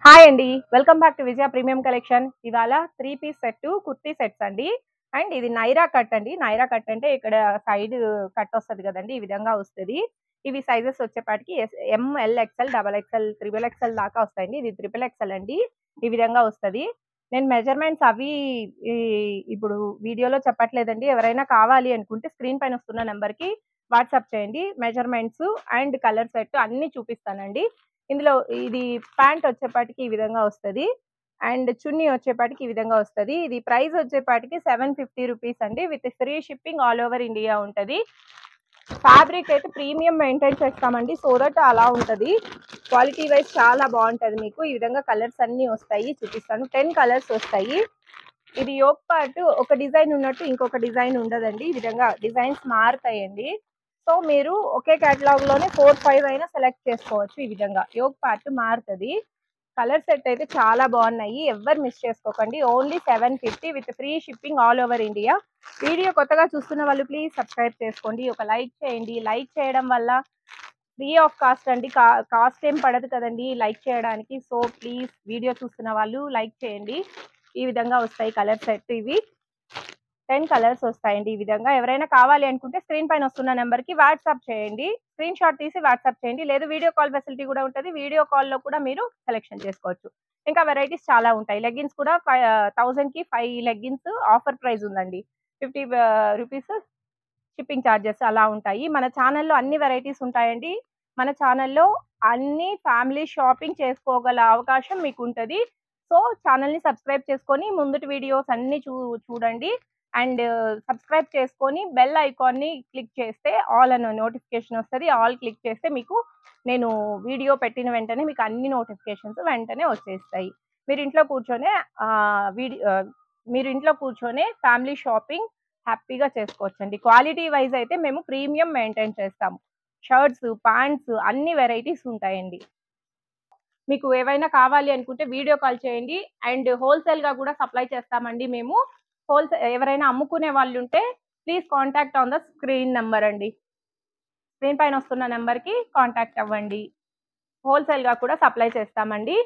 Hi అండి. Welcome back to Vijaya premium collection. ఇవాళ 3 piece set kurti sets అండి. And ఇది నైరా కట్ అండి. నైరా కట్ అంటే ఇక్కడ సైడ్ కట్ వస్తది కదండీ! ఈ విధంగా వస్తది. ఇవి సైజెస్ వచ్చేపాటికి M, L, XL, double XL, triple XL దాకా వస్తాయండి. ఇది ట్రిపుల్ ఎక్స్ఎల్ అండి. ఈ విధంగా వస్తది. నేను మెజర్‌మెంట్స్ అవి ఈ ఇప్పుడు వీడియోలో చెప్పట్లేదండి. ఎవరైనా కావాలి అనుకుంటే స్క్రీన్ పైన వస్తున్న నంబర్‌కి వాట్సాప్ చేయండి. మెజర్‌మెంట్స్ అండ్ కలర్ సెట్ అన్నీ చూపిస్తానండి. ఇందులో ఇది ప్యాంట్ వచ్చేపాటికి ఈ విధంగా వస్తది. అండ్ చున్నీ వచ్చేపాటికి ఈ విధంగా వస్తది. ఇది ప్రైస్ వచ్చేపాటికి ₹750 అండి. With free shipping all over India ఉంటది. ఫ్యాబ్రిక్ అయితే ప్రీమియం మెయింటైన్ చేస్తామండి. సో దట్ అలా ఉంటది. క్వాలిటీ వైజ్ చాలా బాగుంటది మీకు. ఈ విధంగా కలర్స్ అన్నీ వస్తాయి. చూపిస్తాను. 10 కలర్స్ వస్తాయి. ఇది యోక్ పార్ట్ ఒక డిజైన్ ఉన్నట్టు ఇంకొక డిజైన్ ఉండదండి. ఈ విధంగా డిజైన్స్ మారుతాయండి. సో మీరు ఒకే కేటలాగ్ లోనే 4, 5 అయినా సెలెక్ట్ చేసుకోవచ్చు. ఈ విధంగా యోక్ పార్ట్ మారుతది. కలర్ సెట్ అయితే చాలా బాగున్నాయి. ఎవ్వరు మిస్ చేసుకోకండి. Only 750 with free shipping all over India. Video కొత్తగా చూస్తున్న వాళ్ళు ప్లీజ్ సబ్స్క్రైబ్ చేసుకోండి. ఒక లైక్ చేయండి. లైక్ చేయడం వల్ల ఫ్రీ ఆఫ్ కాస్ట్ అండి. కాస్ట్ ఏం పడదు కదండి లైక్ చేయడానికి. సో ప్లీజ్ వీడియో చూస్తున్న వాళ్ళు లైక్ చేయండి. ఈ విధంగా వస్తాయి కలర్ సెట్. ఇవి 10 కలర్స్ వస్తాయండి. ఈ విధంగా ఎవరైనా కావాలి అనుకుంటే స్క్రీన్ పైన వస్తున్న నెంబర్‌కి వాట్సాప్ చేయండి. స్క్రీన్ షాట్ తీసి వాట్సాప్ చేయండి. లేదు వీడియో కాల్ ఫెసిలిటీ కూడా ఉంటది. వీడియో కాల్‌లో కూడా మీరు సెలెక్షన్ చేసుకోవచ్చు. ఇంకా వెరైటీస్ చాలా ఉంటాయి. లెగ్గిన్స్ కూడా 1000కి 5 లెగ్గిన్స్ ఆఫర్ ప్రైస్ ఉందండి. రూపీస్ షిప్పింగ్ చార్జెస్ అలా ఉంటాయి. మన ఛానెల్‌లో అన్ని వెరైటీస్ ఉంటాయండి. మన ఛానెల్‌లో అన్ని ఫ్యామిలీ షాపింగ్ చేసుకోగల అవకాశం మీకుంటది. సో ఛానెల్‌ని సబ్స్క్రైబ్ చేసుకొని ముందుటి వీడియోస్ అన్నీ చూడండి. అండ్ సబ్స్క్రైబ్ చేసుకొని బెల్ ఐకాన్‌ని క్లిక్ చేస్తే ఆల్ అనే నోటిఫికేషన్ వస్తది. ఆల్ క్లిక్ చేస్తే మీకు నేను వీడియో పెట్టిన వెంటనే మీకు అన్ని నోటిఫికేషన్స్ వెంటనే వచ్చేస్తాయి. మీరు ఇంట్లో కూర్చొనే మీరు ఇంట్లో కూర్చొనే ఫ్యామిలీ షాపింగ్ హ్యాపీగా చేసుకోవచ్చండి. క్వాలిటీ వైజ్ అయితే మేము ప్రీమియం మెయింటైన్ చేస్తాము. షర్ట్స్, ప్యాంట్స్ అన్ని వెరైటీస్ ఉంటాయండి. మీకు ఏవైనా కావాలి అనుకుంటే వీడియో కాల్ చేయండి. అండ్ హోల్‌సేల్‌గా కూడా సప్లై చేస్తామండి మేము. ఎవరైనా అమ్ముకునే వాళ్ళుంటే please contact on the screen number అండి. స్క్రీన్ పైన వస్తున్న నంబర్‌కి కాంటాక్ట్ అవ్వండి. హోల్‌సేల్‌గా కూడా సప్లై చేస్తామండి.